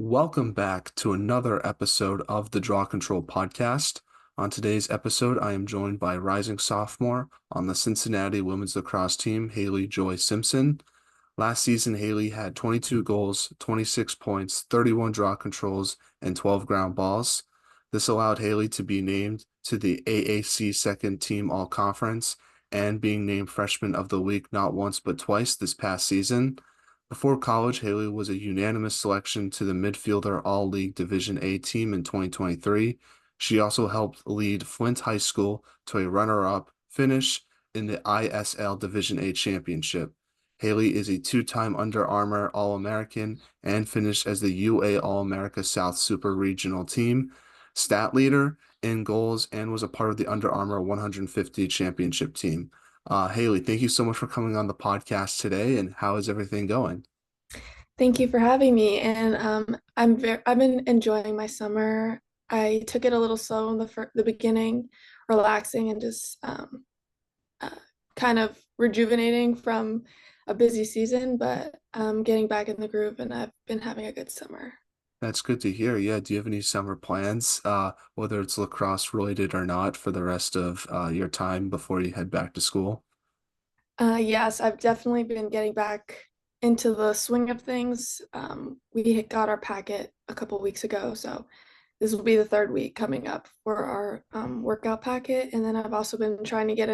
Welcome back to another episode of the Draw Control podcast. On today's episode, I am joined by rising sophomore on the Cincinnati women's lacrosse team, Hailey Joy Simpson. Last season, Hailey had 22 goals, 26 points, 31 draw controls, and 12 ground balls. This allowed Hailey to be named to the AAC Second Team All-Conference and being named Freshman of the Week not once but twice this past season. Before college, Hailey was a unanimous selection to the midfielder All-League Division A team in 2023. She also helped lead Flint High School to a runner-up finish in the ISL Division A Championship. Hailey is a two-time Under Armour All-American and finished as the UA All-America South Super Regional Team stat leader in goals and was a part of the Under Armour 150 Championship team. Hailey, thank you so much for coming on the podcast today. And how is everything going? Thank you for having me. And I've been enjoying my summer. I took it a little slow in the beginning, relaxing and just uh, kind of rejuvenating from a busy season, but getting back in the groove, and I've been having a good summer. That's good to hear. Yeah. Do you have any summer plans, whether it's lacrosse related or not, for the rest of your time before you head back to school? Yes, I've definitely been getting back into the swing of things. We got our packet a couple weeks ago, so this will be the third week coming up for our workout packet. And then I've also been trying to get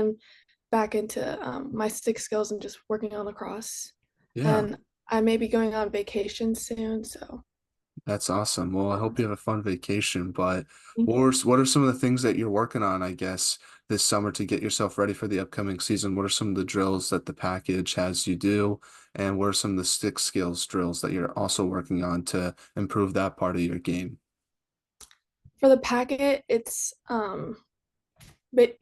back into my stick skills and just working on lacrosse. Yeah. And I may be going on vacation soon, so That's awesome. Well, I hope um, you have a fun vacation, but thank you. what are some of the things that you're working on, I guess, this summer to get yourself ready for the upcoming season? What are some of the drills that the package has you do? And what are some of the stick skills drills that you're also working on to improve that part of your game? For the packet, it's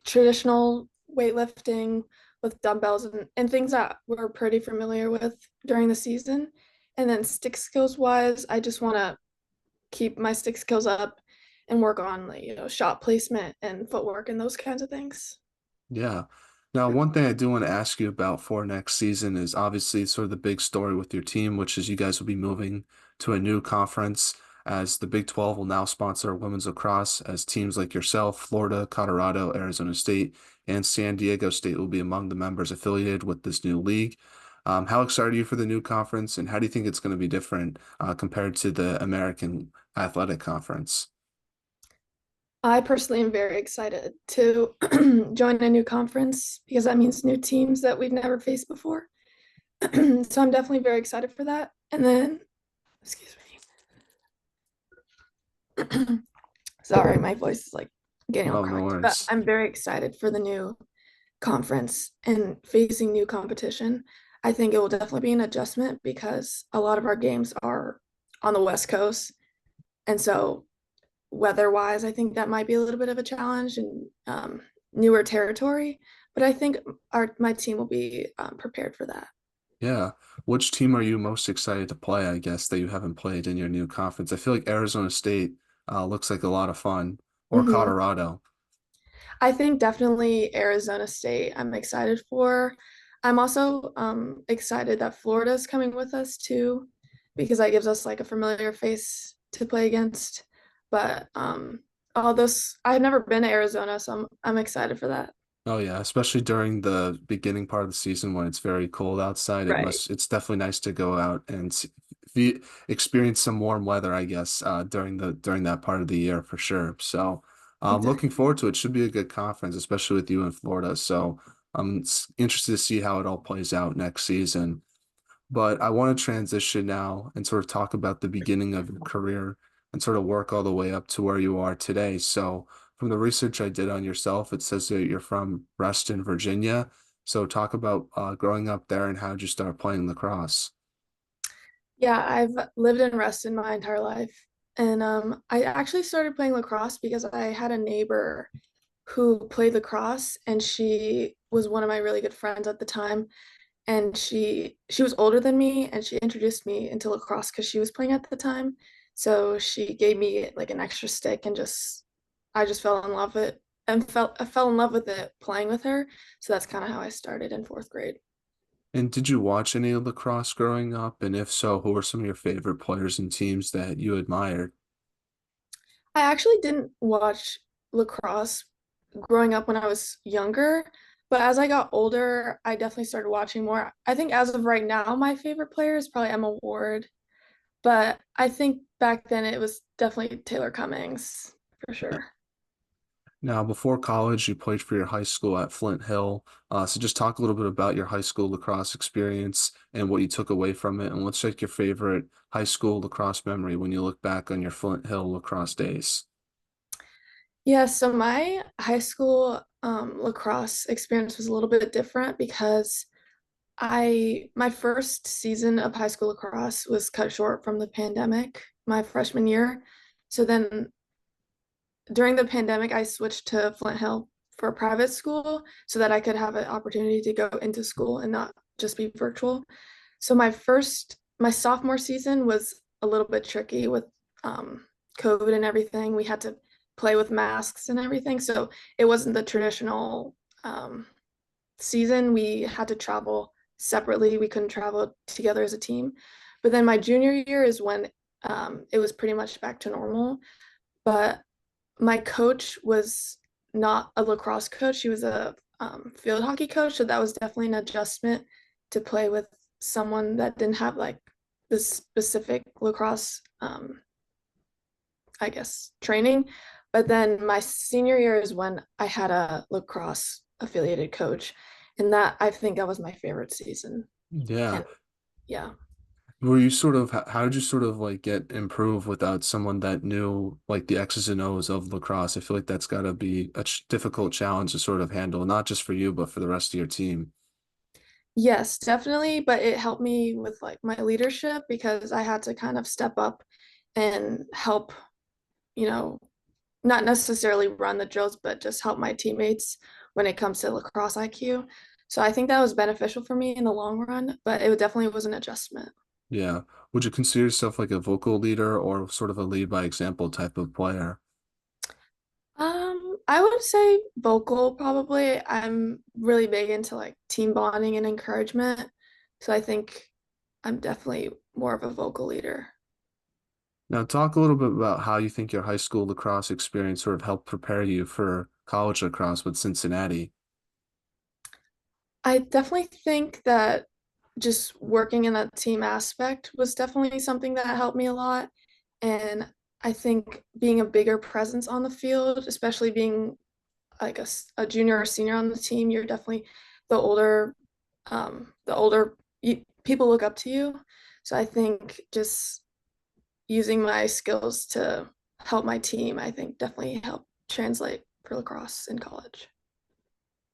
traditional weightlifting with dumbbells and things that we're pretty familiar with during the season. And then stick skills wise, I just want to keep my stick skills up and work on like, shot placement and footwork and those kinds of things. Yeah. Now, one thing I do want to ask you about for next season is obviously sort of the big story with your team, which is you guys will be moving to a new conference as the Big 12 will now sponsor women's lacrosse as teams like yourself, Florida, Colorado, Arizona State, and San Diego State will be among the members affiliated with this new league. How excited are you for the new conference, and how do you think it's going to be different compared to the American Athletic Conference? I personally am very excited to join a new conference because that means new teams that we've never faced before. So I'm definitely very excited for that. And then, excuse me. Sorry, my voice is like getting all Oh, no cracked, but worries. I'm very excited for the new conference and facing new competition. I think it will definitely be an adjustment because a lot of our games are on the West Coast. And so, weather wise, I think that might be a little bit of a challenge and newer territory. But I think my team will be prepared for that. Yeah. Which team are you most excited to play, I guess, that you haven't played in your new conference? I feel like Arizona State looks like a lot of fun, or Hmm. Colorado. I think definitely Arizona State, I'm excited for. I'm also excited that Florida's coming with us too, because that gives us like a familiar face to play against. But all those, I've never been to Arizona, so I'm excited for that. Oh yeah, especially during the beginning part of the season when it's very cold outside. Right. It's definitely nice to go out and experience some warm weather, I guess, during that part of the year for sure. So, looking Exactly. forward to it. Should be a good conference, especially with you in Florida. So, I'm interested to see how it all plays out next season. But I want to transition now and sort of talk about the beginning of your career and sort of work all the way up to where you are today. So, from the research I did on yourself, it says that you're from Reston, Virginia. So, talk about growing up there and how did you start playing lacrosse? Yeah, I've lived in Reston my entire life. And I actually started playing lacrosse because I had a neighbor who played lacrosse, and she was one of my really good friends at the time. And she was older than me, and she introduced me into lacrosse because she was playing at the time. So she gave me like an extra stick, and just I just fell in love with it and felt I fell in love with it playing with her. So that's kind of how I started in fourth grade. And did you watch any of lacrosse growing up? And if so, who were some of your favorite players and teams that you admired? I actually didn't watch lacrosse growing up when I was younger, but as I got older, I definitely started watching more. I think as of right now, my favorite player is probably Emma Ward, but I think back then it was definitely Taylor Cummings for sure. Now, before college, you played for your high school at Flint Hill. So just talk a little bit about your high school lacrosse experience and what you took away from it. And what's like your favorite high school lacrosse memory when you look back on your Flint Hill lacrosse days? Yeah, so my high school lacrosse experience was a little bit different because my first season of high school lacrosse was cut short from the pandemic my freshman year. So then during the pandemic, I switched to Flint Hill for a private school so that I could have an opportunity to go into school and not just be virtual. So my sophomore season was a little bit tricky with COVID and everything. We had to play with masks and everything. So it wasn't the traditional season. We had to travel separately. We couldn't travel together as a team. But then my junior year is when it was pretty much back to normal. But my coach was not a lacrosse coach. She was a field hockey coach. So that was definitely an adjustment to play with someone that didn't have like this specific lacrosse, I guess, training. But then my senior year is when I had a lacrosse affiliated coach. And that I think that was my favorite season. Yeah. And yeah. Were you sort of, how did you sort of like get improved without someone that knew like the X's and O's of lacrosse? I feel like that's got to be a difficult challenge to sort of handle, not just for you, but for the rest of your team. Yes, definitely. But it helped me with like my leadership because I had to kind of step up and help, you know, not necessarily run the drills, but just help my teammates when it comes to lacrosse IQ. So I think that was beneficial for me in the long run, but it definitely was an adjustment. Yeah. Would you consider yourself like a vocal leader or sort of a lead by example type of player? I would say vocal probably. I'm really big into like team bonding and encouragement. So I think I'm definitely more of a vocal leader. Now, talk a little bit about how you think your high school lacrosse experience sort of helped prepare you for college lacrosse with Cincinnati. I definitely think that just working in that team aspect was definitely something that helped me a lot. And I think being a bigger presence on the field, especially being like a junior or senior on the team, you're definitely the older, people look up to you. So I think just using my skills to help my team, I think definitely helped translate for lacrosse in college.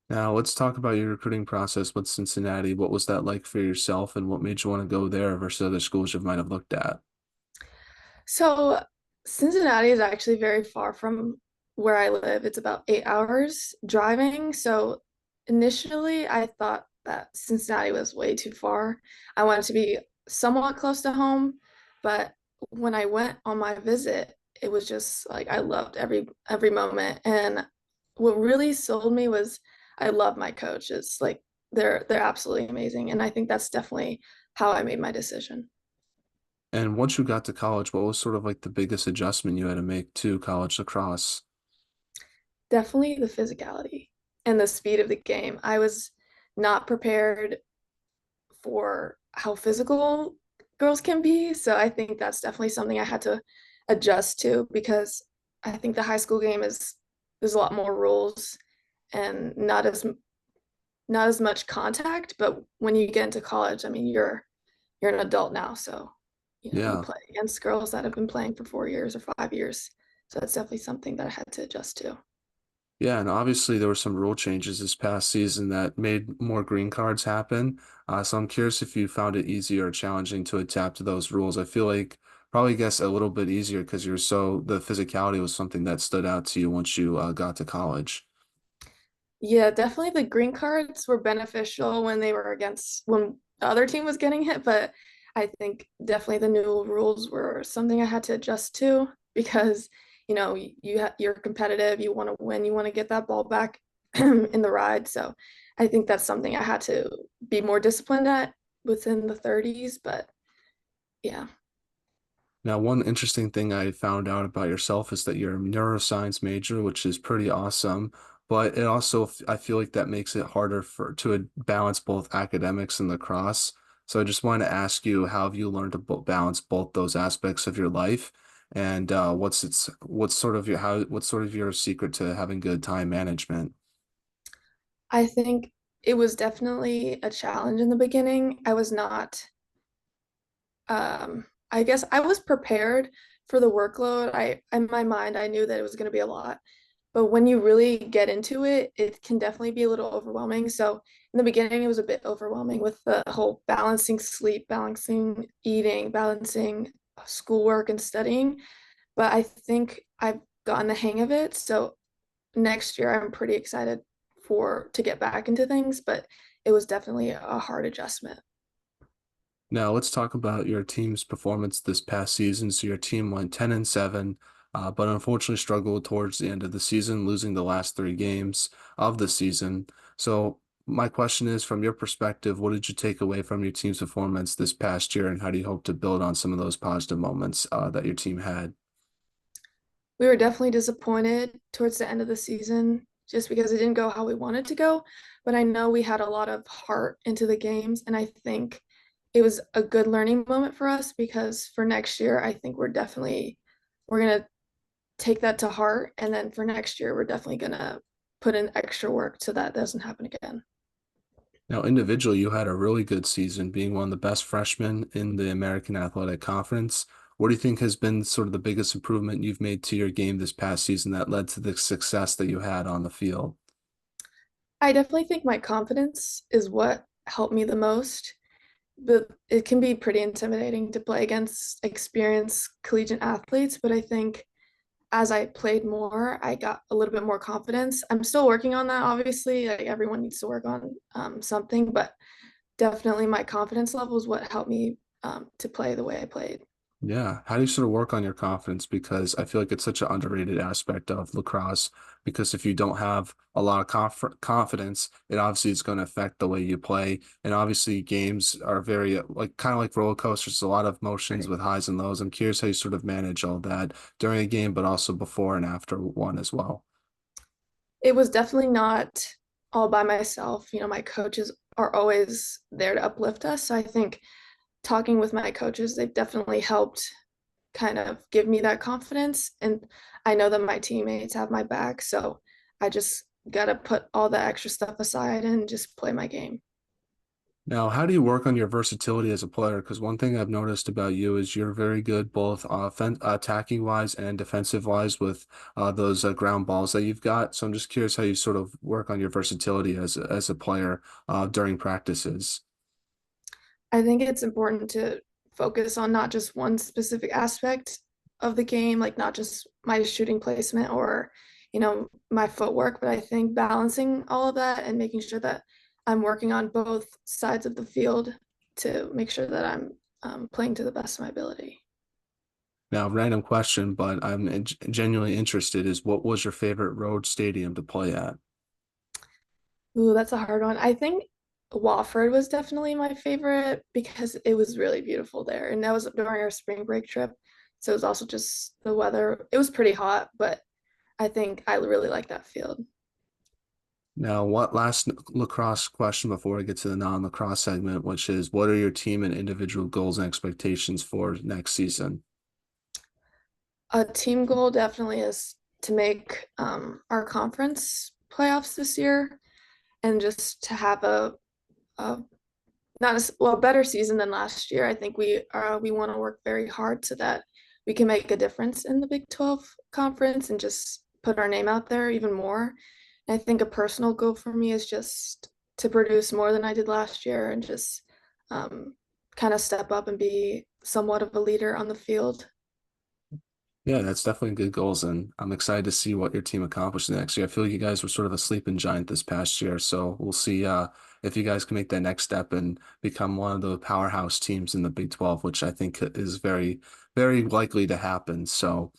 Now, let's talk about your recruiting process with Cincinnati. What was that like for yourself, and what made you want to go there versus other schools you might have looked at? So Cincinnati is actually very far from where I live. It's about 8 hours driving. So initially, I thought that Cincinnati was way too far. I wanted to be somewhat close to home, but when I went on my visit, it was just like I loved every moment. And what really sold me was I love my coaches. Like they're absolutely amazing. And I think that's definitely how I made my decision. And once you got to college, what was sort of like the biggest adjustment you had to make to college lacrosse? Definitely the physicality and the speed of the game. I was not prepared for how physical girls can be. So I think that's definitely something I had to adjust to because I think the high school game is there's a lot more rules and not as much contact. But when you get into college, I mean you're an adult now. So you Yeah. play against girls that have been playing for 4 years or 5 years. So that's definitely something that I had to adjust to. Yeah, and obviously there were some rule changes this past season that made more green cards happen. So I'm curious if you found it easy or challenging to adapt to those rules. I feel like probably guess a little bit easier because you're so the physicality was something that stood out to you once you got to college. Yeah, definitely the green cards were beneficial when they were against when the other team was getting hit, but I think definitely the new rules were something I had to adjust to because you're competitive, you want to win, you want to get that ball back in the ride. So I think that's something I had to be more disciplined at within the 30s, but yeah. Now, one interesting thing I found out about yourself is that you're a neuroscience major, which is pretty awesome. But it also, I feel like that makes it harder for to balance both academics and lacrosse. So I just wanted to ask you, how have you learned to balance both those aspects of your life? And what's sort of your secret to having good time management? I think it was definitely a challenge in the beginning. I was not, I guess I was prepared for the workload. In my mind, I knew that it was going to be a lot. But when you really get into it, it can definitely be a little overwhelming. So in the beginning, it was a bit overwhelming with the whole balancing sleep, balancing eating, balancing schoolwork and studying. But I think I've gotten the hang of it. So next year, I'm pretty excited for to get back into things, but it was definitely a hard adjustment. Now let's talk about your team's performance this past season. So your team went 10-7, but unfortunately struggled towards the end of the season, losing the last three games of the season. So my question is, from your perspective, what did you take away from your team's performance this past year, and how do you hope to build on some of those positive moments that your team had? We were definitely disappointed towards the end of the season just because it didn't go how we wanted to go. But I know we had a lot of heart into the games, and I think it was a good learning moment for us because for next year, I think we're gonna take that to heart, and then for next year, we're definitely gonna put in extra work so that doesn't happen again. Now, individually, you had a really good season, being one of the best freshmen in the American Athletic Conference. What do you think has been sort of the biggest improvement you've made to your game this past season that led to the success that you had on the field? I definitely think my confidence is what helped me the most. But it can be pretty intimidating to play against experienced collegiate athletes. But I think as I played more, I got a little bit more confidence. I'm still working on that, obviously. Like everyone needs to work on something, but definitely my confidence level is what helped me to play the way I played. Yeah. How do you sort of work on your confidence? Because I feel like it's such an underrated aspect of lacrosse. Because if you don't have a lot of confidence, it obviously is going to affect the way you play. And obviously, games are very like kind of like roller coasters, a lot of motions Right. with highs and lows. I'm curious how you sort of manage all that during a game, but also before and after one as well. It was definitely not all by myself. My coaches are always there to uplift us. So I think talking with my coaches, they've definitely helped kind of give me that confidence. And I know that my teammates have my back. So I just got to put all the extra stuff aside and just play my game. Now, how do you work on your versatility as a player? Because one thing I've noticed about you is you're very good both attacking wise and defensive wise with those ground balls that you've got. So I'm just curious how you sort of work on your versatility as a player during practices. I think it's important to focus on not just one specific aspect of the game, like not just my shooting placement or, my footwork, but I think balancing all of that and making sure that I'm working on both sides of the field to make sure that I'm playing to the best of my ability. Now, random question, but I'm genuinely interested is what was your favorite road stadium to play at? Ooh, that's a hard one. I think Wofford was definitely my favorite because it was really beautiful there. And that was during our spring break trip. So it was also just the weather. It was pretty hot, but I think I really like that field. Now, what last lacrosse question before I get to the non-lacrosse segment, which is what are your team and individual goals and expectations for next season? A team goal definitely is to make our conference playoffs this year and just to have a not as well better season than last year. I think we want to work very hard so that we can make a difference in the Big 12 conference and just put our name out there even more. And I think a personal goal for me is just to produce more than I did last year and just um, kind of step up and be somewhat of a leader on the field. Yeah, that's definitely good goals, and I'm excited to see what your team accomplishes next year. I feel like you guys were sort of a sleeping giant this past year, so we'll see if you guys can make that next step and become one of the powerhouse teams in the Big 12, which I think is very, very likely to happen. So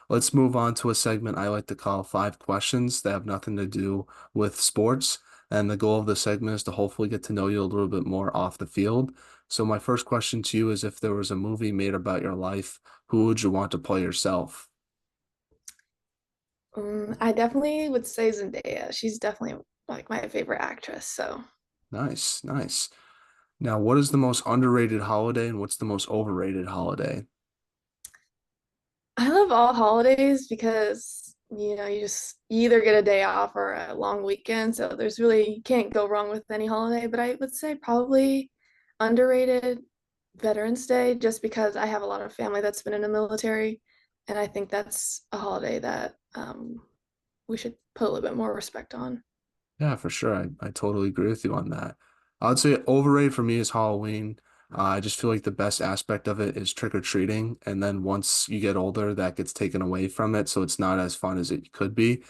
let's move on to a segment I like to call Five Questions that have nothing to do with sports. And the goal of the segment is to hopefully get to know you a little bit more off the field. So my first question to you is if there was a movie made about your life, who would you want to play yourself? I definitely would say Zendaya. She's definitely like my favorite actress. So Nice, nice. Now, what is the most underrated holiday and what's the most overrated holiday? I love all holidays because you either get a day off or a long weekend. So there's really you can't go wrong with any holiday. But I would say probably underrated Veterans Day just because I have a lot of family that's been in the military, and I think that's a holiday that we should put a little bit more respect on. Yeah, for sure. I totally agree with you on that. I would say overrated for me is Halloween. I just feel like the best aspect of it is trick-or-treating. And then once you get older, that gets taken away from it. So it's not as fun as it could be.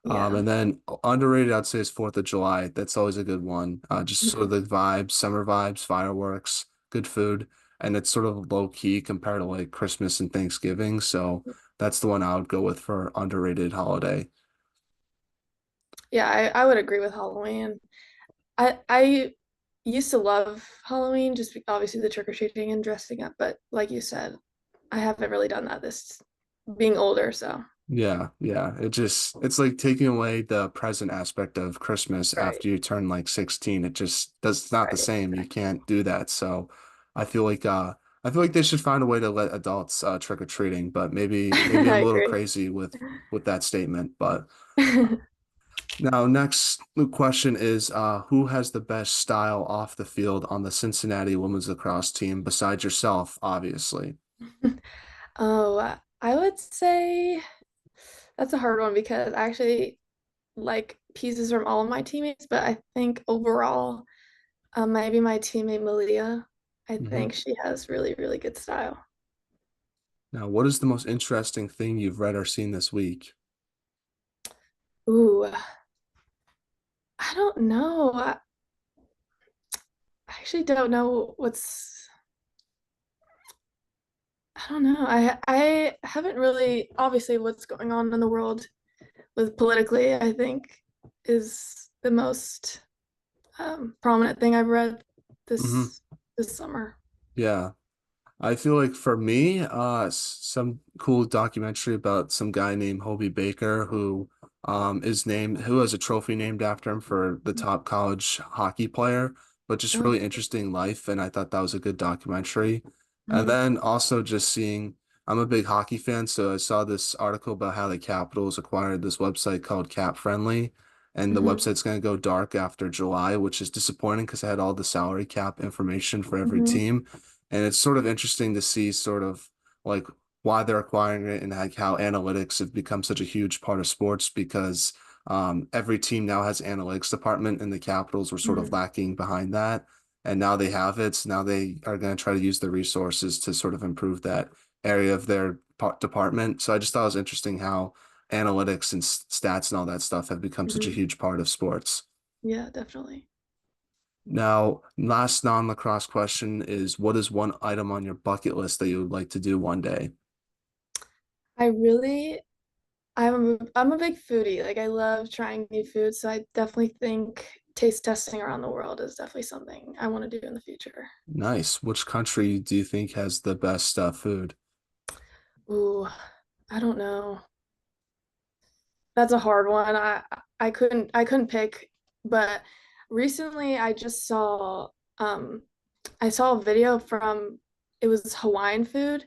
Yeah. And then underrated, I'd say is 4th of July. That's always a good one. Just sort of Mhm. the vibes, summer vibes, fireworks, good food. And it's sort of low key compared to like Christmas and Thanksgiving. So that's the one I would go with for underrated holiday. Yeah, I would agree with Halloween. I used to love Halloween, just obviously the trick-or-treating and dressing up, but like you said, I haven't really done that this being older, so Yeah, yeah. It's like taking away the present aspect of Christmas right, after you turn like 16. It just does it's not the right, same. You exactly. can't do that. So I feel like I feel like they should find a way to let adults trick or treating, but maybe I'm I a little agree. crazy with that statement. But now next question is who has the best style off the field on the Cincinnati women's lacrosse team besides yourself, obviously. Oh, I would say that's a hard one because I actually like pieces from all of my teammates, but I think overall, maybe my teammate Malia, I Hmm. think she has really, really good style. Now, what is the most interesting thing you've read or seen this week? Ooh, I don't know. I actually don't know I don't know. I haven't really obviously what's going on in the world with politically, I think is the most prominent thing I've read Hmm. this summer. Yeah. I feel like for me, some cool documentary about some guy named Hobie Baker who has a trophy named after him for the top college hockey player, but just Oh, really interesting life. And I thought that was a good documentary. And mhm, then also just seeing, I'm a big hockey fan, so I saw this article about how the Capitals acquired this website called Cap Friendly. And the mhm, website's going to go dark after July, which is disappointing because I had all the salary cap information for every mhm, team. And it's sort of interesting to see sort of like why they're acquiring it and like how analytics have become such a huge part of sports because every team now has analytics department and the Capitals were sort of mhm, lacking behind that. And now they have it. So now they are going to try to use the resources to sort of improve that area of their department. So I just thought it was interesting how analytics and stats and all that stuff have become such a mhm. huge part of sports. Yeah, definitely. Now, last non-lacrosse question is what is one item on your bucket list that you would like to do one day? I really I'm a big foodie. Like I love trying new food, so I definitely think taste testing around the world is definitely something I want to do in the future. Nice. Which country do you think has the best food? Ooh, I don't know. That's a hard one. I couldn't pick, but recently I saw a video from it was Hawaiian food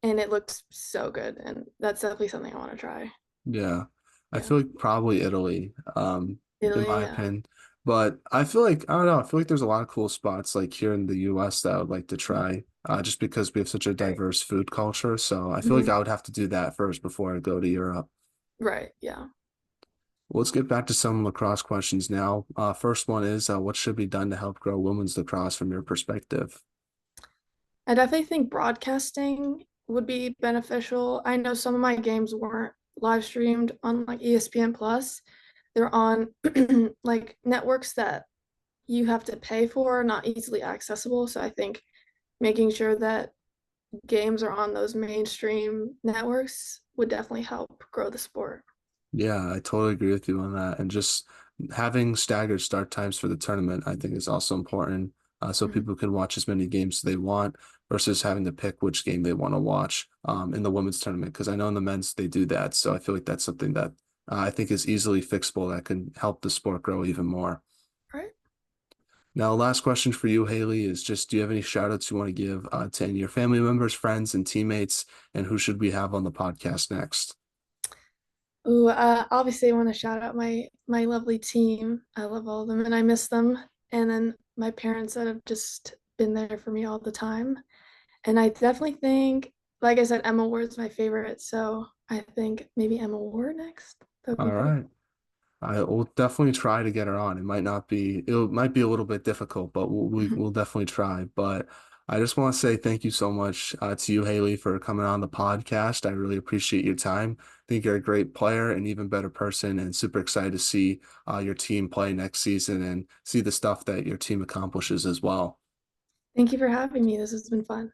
and it looked so good and that's definitely something I want to try. Yeah. I Yeah. feel like probably Italy, in Italy, my yeah. opinion. But I feel like, I don't know, I feel like there's a lot of cool spots like here in the US that I would like to try, just because we have such a Right. diverse food culture. So I feel like Mhm. I would have to do that first before I go to Europe. Right, yeah. Well, let's get back to some lacrosse questions now. First one is, what should be done to help grow women's lacrosse from your perspective? I definitely think broadcasting would be beneficial. I know some of my games weren't live streamed on like ESPN Plus. They're on like networks that you have to pay for, not easily accessible. So I think making sure that games are on those mainstream networks would definitely help grow the sport. Yeah, I totally agree with you on that. And just having staggered start times for the tournament, I think, is also important. So Mhm. people can watch as many games as they want versus having to pick which game they want to watch in the women's tournament. Because I know in the men's they do that. So I feel like that's something that I think is easily fixable that can help the sport grow even more. Right. Now, last question for you, Hailey, is just do you have any shout outs you want to give to any of your family members, friends, and teammates? And who should we have on the podcast next? Ooh, obviously I want to shout out my lovely team. I love all of them and I miss them. And then my parents that have just been there for me all the time. And I definitely think, like I said, Emma Ward's my favorite. So I think maybe Emma Ward next. That would be All cool. right. I will definitely try to get her on. It might be a little bit difficult, but we'll definitely try. But I just want to say thank you so much to you, Hailey, for coming on the podcast. I really appreciate your time. I think you're a great player and even better person, and super excited to see your team play next season and see the stuff that your team accomplishes as well. Thank you for having me. This has been fun.